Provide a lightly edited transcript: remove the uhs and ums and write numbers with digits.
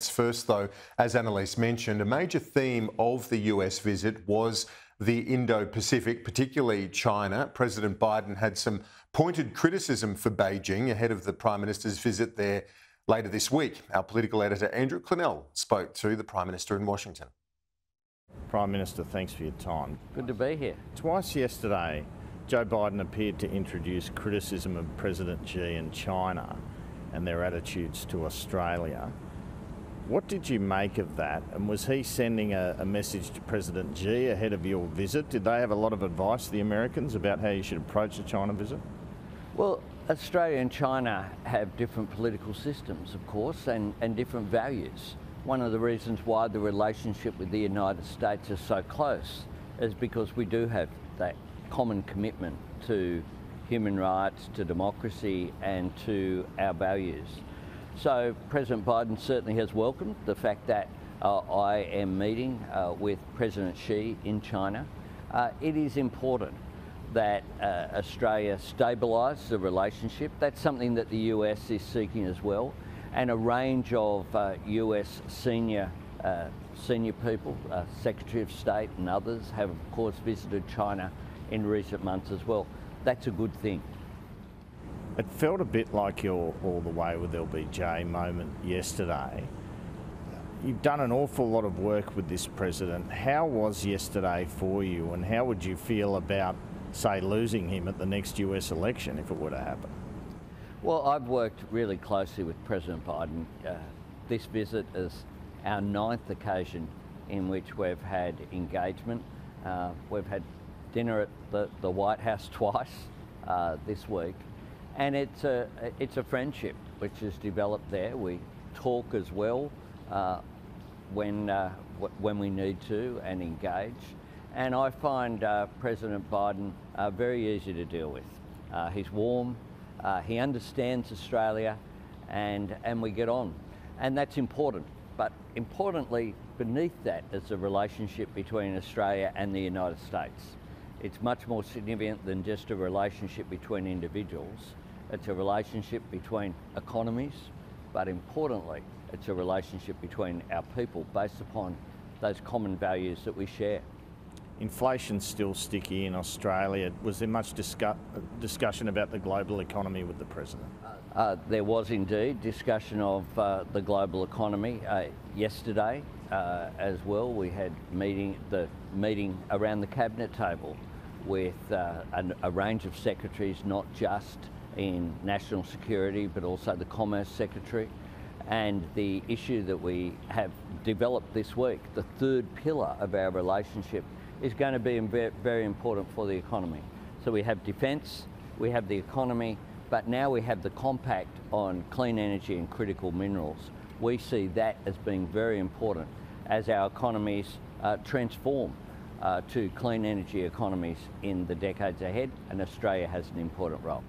First, though, as Annalise mentioned, a major theme of the US visit was the Indo-Pacific, particularly China. President Biden had some pointed criticism for Beijing ahead of the Prime Minister's visit there later this week. Our political editor, Andrew Clennell, spoke to the Prime Minister in Washington. Prime Minister, thanks for your time. Good to be here. Twice yesterday, Joe Biden appeared to introduce criticism of President Xi and China and their attitudes to Australia. What did you make of that? And was he sending a message to President Xi ahead of your visit? Did they have a lot of advice to the Americans about how you should approach the China visit? Well, Australia and China have different political systems, of course, and different values. One of the reasons why the relationship with the United States is so close is because we do have that common commitment to human rights, to democracy, and to our values. So President Biden certainly has welcomed the fact that I am meeting with President Xi in China. It is important that Australia stabilise the relationship. That's something that the US is seeking as well. And a range of US senior people, Secretary of State and others, have of course visited China in recent months as well. That's a good thing. It felt a bit like your all the way with LBJ moment yesterday. You've done an awful lot of work with this president. How was yesterday for you, and how would you feel about, say, losing him at the next US election if it were to happen? Well, I've worked really closely with President Biden. This visit is our 9th occasion in which we've had engagement. We've had dinner at the White House twice this week. And it's a friendship which is developed there. We talk as well when we need to and engage. And I find President Biden very easy to deal with. He's warm, he understands Australia, and we get on. And that's important. But importantly, beneath that is a relationship between Australia and the United States. It's much more significant than just a relationship between individuals. It's a relationship between economies, but importantly, it's a relationship between our people based upon those common values that we share. Inflation's still sticky in Australia. Was there much discussion about the global economy with the President? There was indeed discussion of the global economy yesterday as well. We had the meeting around the cabinet table with a range of secretaries, not just in national security, but also the Commerce Secretary. And the issue that we have developed this week, the third pillar of our relationship, is going to be very important for the economy. So we have defence, we have the economy, but now we have the compact on clean energy and critical minerals. We see that as being very important as our economies transform to clean energy economies in the decades ahead, and Australia has an important role.